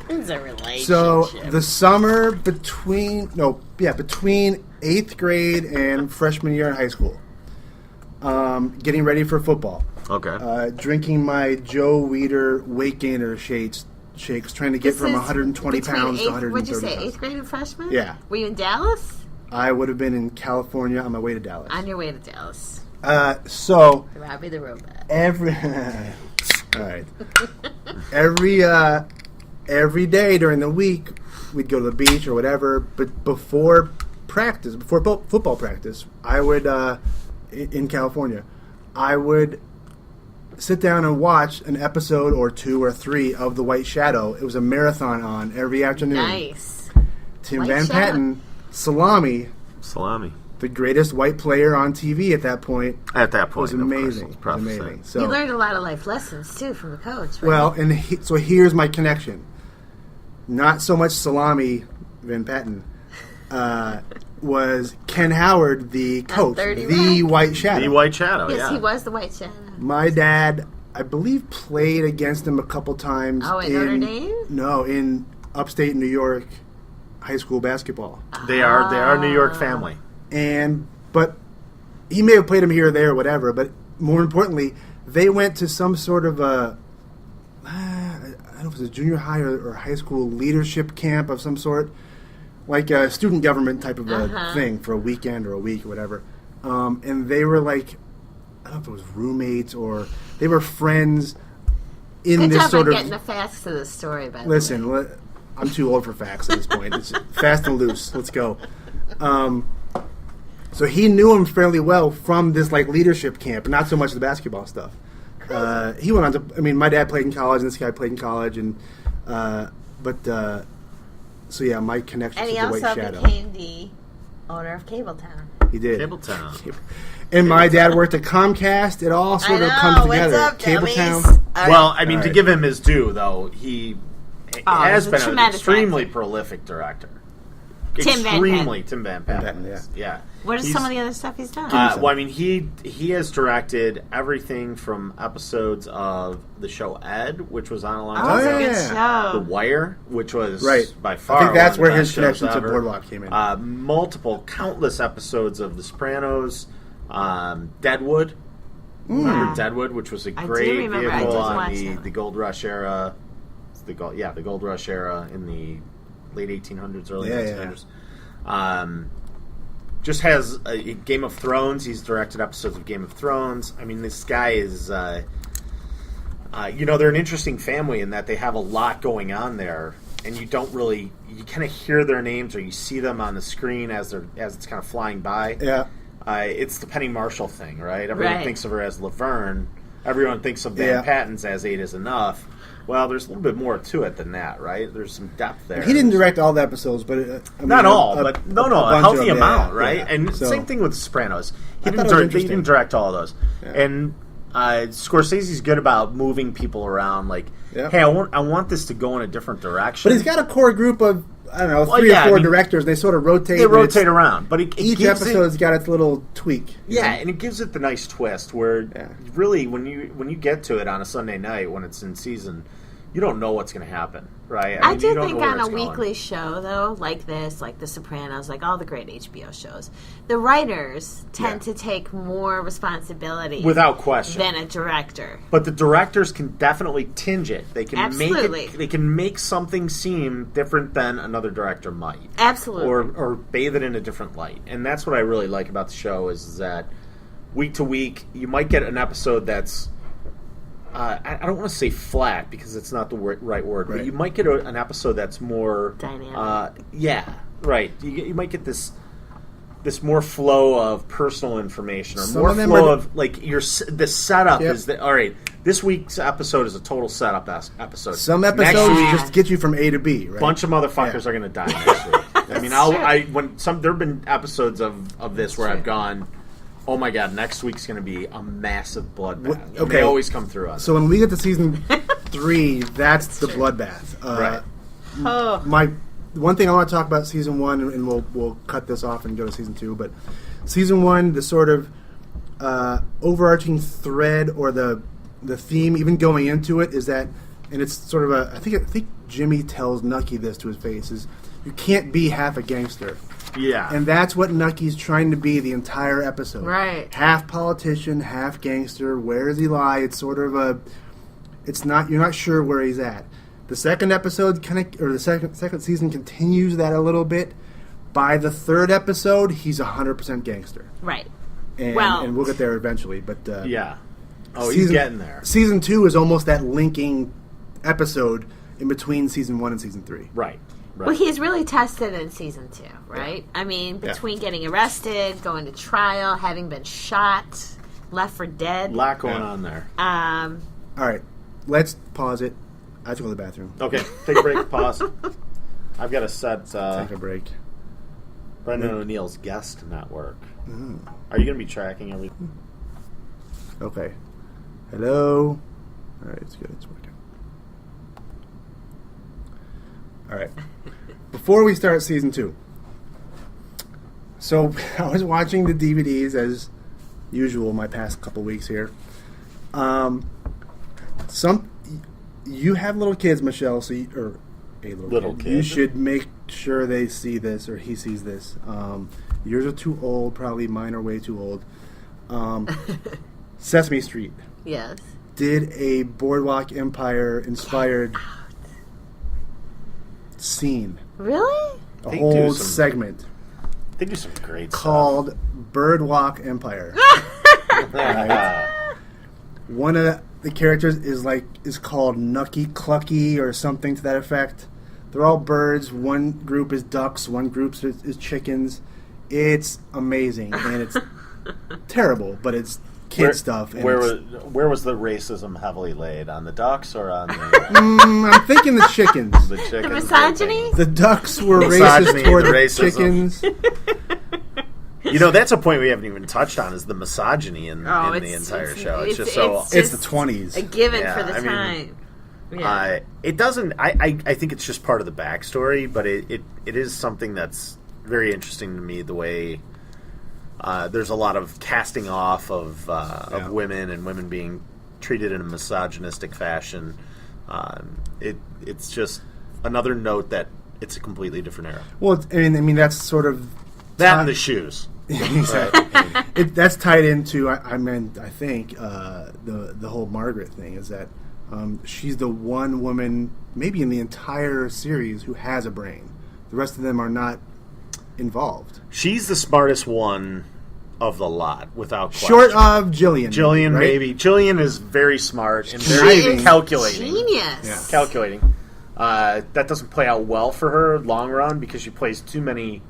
It's a relationship. So the summer between 8th grade and freshman year in high school, getting ready for football, Okay. drinking my Joe Weider weight gainer shakes, trying to get This from is 120 between pounds to eighth- 130 What'd you say, pounds. 8th grade and freshman? Yeah. Were you in Dallas? I would have been in California on my way to Dallas. On your way to Dallas. So Robbie the Robot. every all right, every day during the week we'd go to the beach or whatever. But before football practice, I would in California, I would sit down and watch an episode or 2 or 3 of The White Shadow. It was a marathon on every afternoon. Nice. Tim White Van Shadow. Patten, Salami, Salami. the greatest white player on TV at that point. At that point, Was of course, amazing. it's It was amazing. prophecy. So, You learned a lot of life lessons, too, from the coach. Right? well, and so here's my connection. Not so much Salami, Van Patten, was Ken Howard, the coach, 30 the Rock. White Shadow. The White Shadow, Yes, yeah. he was the White Shadow. My dad, I believe, played against him a couple times. Oh, at Notre Dame? No, in upstate New York high school basketball. They are a New York family. But he may have played him here or there or whatever, but more importantly, they went to some sort of I don't know if it was a junior high or high school leadership camp of some sort, like a student government type of a thing for a weekend or a week or whatever. And they were like, I don't know if it was roommates or they were friends in Good this job sort on of... getting the facts to the story, by the way. Listen, I'm too old for facts at this point. It's fast and loose. Let's go. So he knew him fairly well from this like leadership camp, not so much the basketball stuff. He went on to. I mean, my dad played in college, and this guy played in college, and but So yeah, my connection And to he the White also Shadow. became the owner of Cabletown. He did. Cabletown. And my dad worked at Comcast. It all sort of comes together. What's up, Cabletown. dummies? All right. Well, I mean, All to right. give him his due, though, he has he's a been an tremendous extremely actor. prolific director. Tim Van Extremely, Patten. Tim Van Patten. Van Patten, Yeah. What is He's- some of the other stuff he's done? Well, I mean, he has directed everything from episodes of the show Ed, which was on a long Oh, time it's ago. a good yeah. The show. Wire, which was Right. by far I think that's one of where the his best shows connection to ever. Boardwalk came in. Multiple, countless episodes of The Sopranos, Deadwood. Remember Deadwood, which was a I do great remember. I vehicle did on watch the that. Gold Rush era. The Gold Rush era in the late 1800s, early Yeah, 1900s. Just has Game of Thrones. He's directed episodes of Game of Thrones. I mean, this guy is, they're an interesting family in that they have a lot going on there, and you kind of hear their names or you see them on the screen as it's kind of flying by. Yeah. It's the Penny Marshall thing, right? Everyone Right. thinks of her as Laverne. Everyone thinks of Van Yeah. Patten's as 8 is enough. Well, there's a little bit more to it than that, right? There's some depth there. He didn't direct all the episodes, but Not all, but a a bunch healthy of them, amount, yeah, right? yeah. And So- same thing with The Sopranos. I thought it was He interesting. didn't direct all of those. Yeah. And Scorsese's good about moving people around. Like, Yeah. hey, I want this to go in a different direction. But he's got a core group of, I don't know, Well, 3 yeah, or 4 I mean, directors. They sort of rotate. they and rotate it's- around, but it Each gives it- episode's got its little tweak. you Yeah, know? and it gives it the nice twist where Yeah. really when you get to it on a Sunday night when it's in season, you don't know what's going to happen, right? I mean, do you don't think know where on a it's going. weekly show, though, like this, like The Sopranos, like all the great HBO shows, the writers tend to take more responsibility Without question. than a director. But the directors can definitely tinge it. They can Absolutely. make it. They can make something seem different than another director might, Absolutely. or bathe it in a different light. And that's what I really like about the show is that week to week you might get an episode that's I don't want to say flat because it's not the right word, but Right. you might get an episode that's more Dynamic. Yeah, right. You might get this more flow of personal information or Some more of them flow are- of like the setup Yep. is that all right. This week's episode is a total setup episode. Some Next episodes week, just get you from A to B, right? bunch of motherfuckers Yeah. are going to die next week. I mean, there have been episodes of this where I've gone, oh my god, next week's going to be a massive bloodbath. And okay. They always come through on So when we get to season 3, that's the bloodbath. Right. Oh. My one thing I want to talk about season 1, and we'll cut this off and go to season 2. But season 1, the sort of overarching thread or the theme, even going into it, is that, and it's sort of I think Jimmy tells Nucky this to his face: is you can't be half a gangster. Yeah. And that's what Nucky's trying to be the entire episode. Right. Half politician, half gangster. Where does he lie? It's sort of you're not sure where he's at. The second episode the second season continues that a little bit. By the third episode, he's 100% gangster. Right. And, Well- and we'll get there eventually. But yeah. Oh, he's getting there. Season 2 is almost that linking episode in between season 1 and season 3. Right. Well, he's really tested in season 2, right? I mean, between getting arrested, going to trial, having been shot, left for dead. A lot going on there. All right, let's pause it. I have to go to the bathroom. Okay, take a break. Pause. I've got to set Take a break. Brendan O'Neill's guest network. Mm. Are you going to be tracking everything? Okay. Hello. All right, it's good. It's working. All right. Before we start season 2, so I was watching the DVDs as usual my past couple weeks here. You have little kids, Michelle, so or a little kid. You should make sure they see this or he sees this. Yours are too old, probably mine are way too old. Sesame Street Yes. did a Boardwalk Empire inspired scene, Really? a They whole do some- segment They do some great called Birdwalk Empire. stuff. One of the characters is called Nucky Clucky or something to that effect. They're all birds. One group is ducks. One group is chickens. It's amazing and it's terrible, but it's kid stuff. And where was the racism heavily laid? On the ducks or on the... I'm thinking the chickens. The chickens. The misogyny? The ducks were Misogyny, racist toward the the racism. chickens. You know, that's a point we haven't even touched on, is the misogyny in the entire show. It's just so... It's the 20s. A given Yeah, for the I mean, time. Yeah. It doesn't... I think it's just part of the backstory, but it is something that's very interesting to me, the way... there's a lot of casting off of women and women being treated in a misogynistic fashion. It's just another note that it's a completely different era. Well, I mean that's sort of... That and the shoes. Exactly. That's tied into, I think, the whole Margaret thing is that she's the one woman, maybe in the entire series, who has a brain. The rest of them are not involved. She's the smartest one of the lot, without question. Short of Jillian. Jillian, right? maybe. Jillian is very smart and She very is calculating. Genius. Yeah. Calculating. That doesn't play out well for her long run because she plays too many...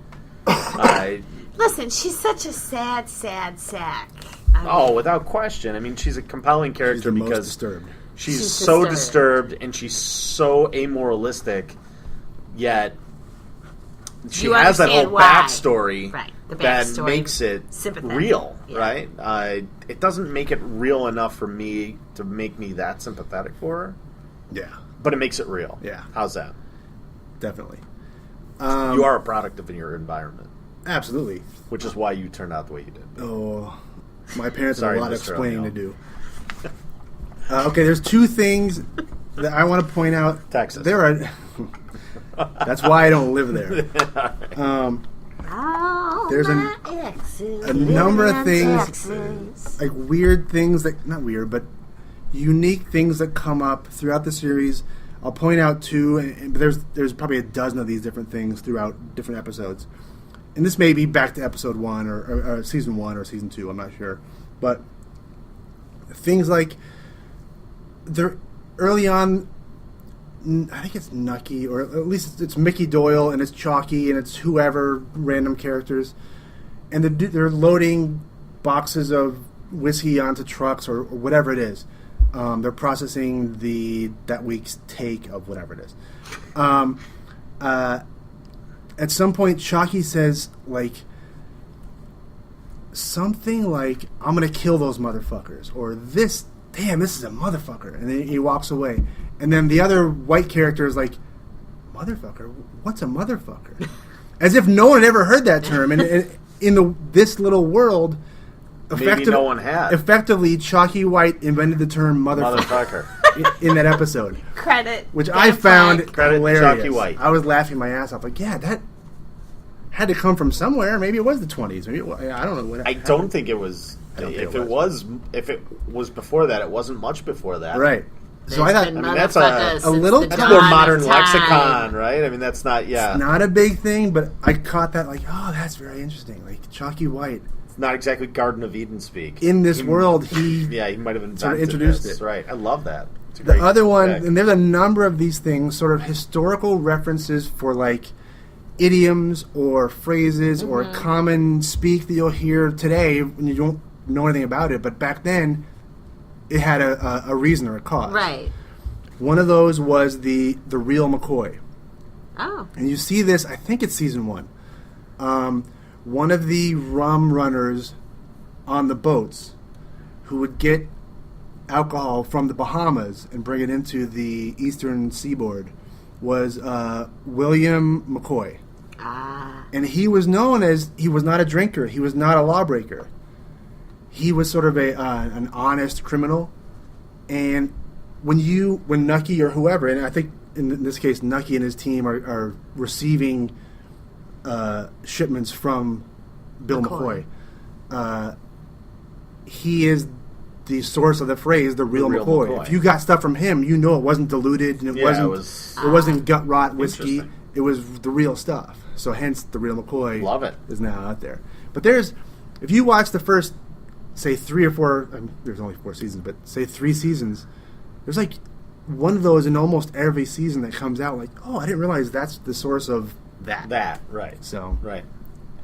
Listen, she's such a sad sack. Without question. I mean, she's a compelling She's character the most because disturbed. she's She's so disturbed. disturbed and she's so amoralistic, yet she You has that understand whole why. backstory, Right, the that backstory. makes it Sympathetic. real, Yeah. right? It doesn't make it real enough for me to make me that sympathetic for her, Yeah, but it makes it real. Yeah. How's that? definitely. You are a product of your environment, Absolutely. which is why you turned out the way you did. Oh, my parents Sorry, have a lot of Mr. explaining to O'Neill. do. Okay, there's two things that I want to point out. Texas. There are. That's why I don't live there. There's a number of things, like weird things that, not weird, but unique things that come up throughout the series. I'll point out two, and there's probably a dozen of these different things throughout different episodes. And this may be back to episode 1 or season 1 or season 2, I'm not sure. But things like, they're early on, I think it's Nucky, or at least it's Mickey Doyle, and it's Chalky, and it's whoever, random characters. And they're loading boxes of whiskey onto trucks or whatever it is. They're processing that week's take of whatever it is. At some point, Chalky says, something like, I'm going to kill those motherfuckers, or this is a motherfucker. And then he walks away. And then the other white character is like, motherfucker? What's a motherfucker? As if no one had ever heard that term. And in this little world, Maybe no one had. Effectively, Chalky White invented the term motherfucker in that episode. Credit. Which I found Credit hilarious. Chalky White. I was laughing my ass off. Like, yeah, that had to come from somewhere. Maybe it was the 20s. Maybe I don't know. I don't think it was. think If it was before that, it wasn't much before that. Right. So I thought, that's a little that's dawn more of modern time. lexicon, right? I mean, that's not. Yeah, it's not a big thing, but I caught that. Like, oh, that's very interesting. Like Chalky White. it's not exactly Garden of Eden speak. In this world, he Yeah, he might have invented sort of introduced this. it. Right. I love that. It's a The great other one, fact. and there's a number of these things, sort of historical references for like idioms or phrases or common speak that you'll hear today when you don't know anything about it. But back then, it had a reason or a cause. Right. One of those was the real McCoy. Oh. And you see this, I think it's season 1. One of the rum runners on the boats who would get alcohol from the Bahamas and bring it into the eastern seaboard was William McCoy. Ah. And he was known as, he was not a drinker, he was not a lawbreaker. He was sort of an honest criminal. And when Nucky or whoever, and I think in this case Nucky and his team are receiving shipments from Bill McCoy. He is the source of the phrase, the real McCoy. If you got stuff from him, you know it wasn't diluted and it wasn't gut rot whiskey. It was the real stuff. So hence the real McCoy Love it. is now out there. But if you watch the first, say 3 or 4, there's only 4 seasons, but say 3 seasons, there's like one of those in almost every season that comes out. Like, oh, I didn't realize that's the source of that. That, right. So, right.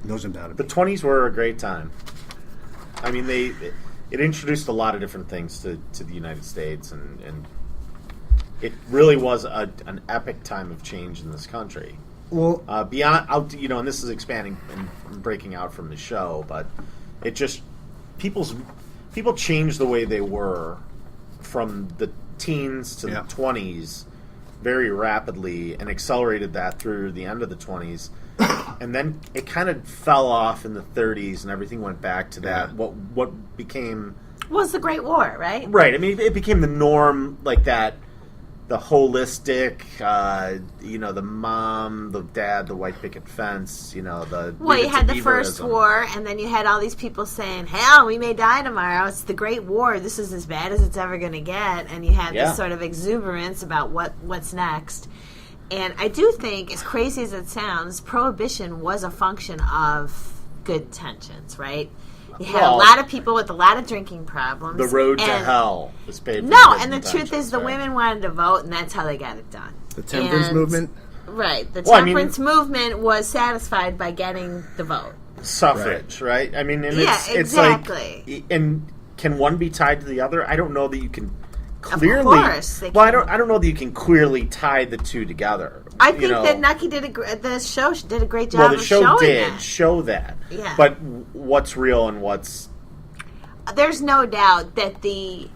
knows about it. The 20s were a great time. I mean, it introduced a lot of different things to the United States, and it really was an epic time of change in this country. Well, beyond, and this is expanding and breaking out from the show, but it just people changed the way they were from the teens to the 20s very rapidly, and accelerated that through the end of the 20s. And then it kind of fell off in the 30s, and everything went back to that. Yeah. What became was the Great War, right? Right. I mean, it became the norm, like that. The holistic, the mom, the dad, the white picket fence, you had the first war, and then you had all these people saying, hell, we may die tomorrow. It's the Great War. This is as bad as it's ever going to get. And you had this sort of exuberance about what's next. And I do think, as crazy as it sounds, Prohibition was a function of good intentions, right? You had a lot of people with a lot of drinking problems. The road to hell was paved. No, and the truth is the women wanted to vote, and that's how they got it done. The temperance movement? Right. The temperance movement was satisfied by getting the vote. Suffrage, right? I mean, and exactly. It's like, and can one be tied to the other? I don't know that you can clearly. Of course. I don't know that you can clearly tie the two together. I think that Nucky the show did a great job. Well, the show showing did that. show that. Yeah. But what's real and what's... There's no doubt that the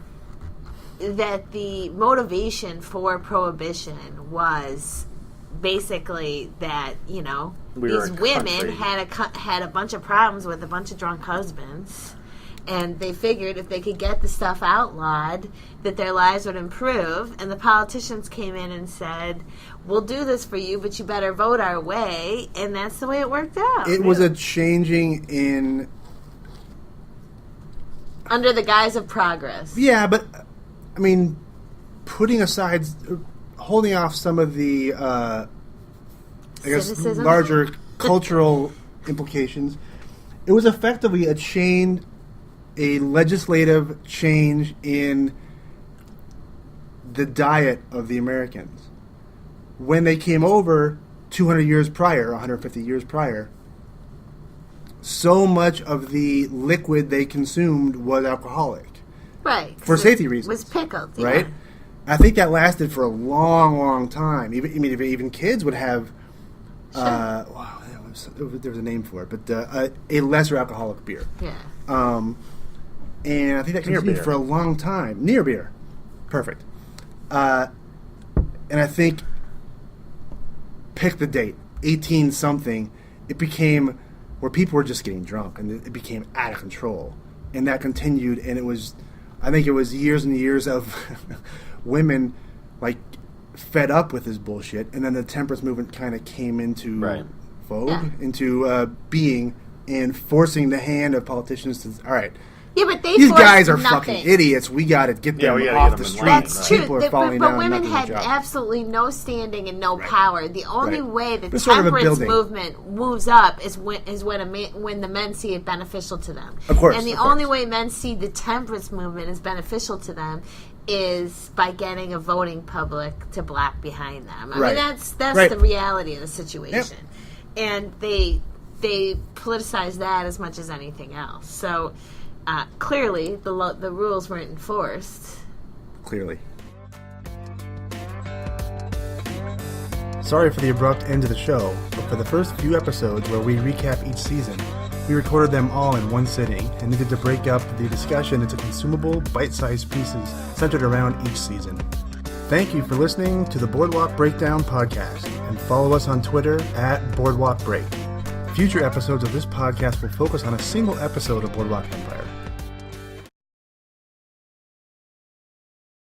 motivation for Prohibition was basically that, these women had a bunch of problems with a bunch of drunk husbands. And they figured if they could get the stuff outlawed, that their lives would improve. And the politicians came in and said, we'll do this for you, but you better vote our way. And that's the way it worked out. It was a changing in... under the guise of progress. Yeah, but, I mean, putting aside... holding off some of the, cynicism? Larger cultural implications, it was effectively a legislative change in the diet of the Americans. When they came over 200 years prior, 150 years prior, so much of the liquid they consumed was alcoholic. Right. For safety reasons. It was pickled. Right? I think that lasted for a long, long time. Even kids would have, there was a name for it, but a lesser alcoholic beer. Yeah. And I think that continued for a long time. Near beer. Perfect. And I think, pick the date, 18-something, it became where people were just getting drunk, and it became out of control. And that continued, and I think it was years and years of women, fed up with this bullshit, and then the temperance movement kind of came into vogue, into being, and forcing the hand of politicians to, all right, yeah, but these guys are fucking idiots. We got to get them off the street. That's true. People are falling down. But women had absolutely no standing and no power. The only way the temperance movement moves up is when the men see it beneficial to them. Of course. And the only way men see the temperance movement is beneficial to them is by getting a voting public to black behind them. I mean, that's the reality of the situation. Yep. And they politicize that as much as anything else. So... clearly, the rules weren't enforced. Clearly. Sorry for the abrupt end of the show, but for the first few episodes where we recap each season, we recorded them all in one sitting and needed to break up the discussion into consumable, bite-sized pieces centered around each season. Thank you for listening to the Boardwalk Breakdown podcast, and follow us on Twitter @BoardwalkBreak. Future episodes of this podcast will focus on a single episode of Boardwalk Empire.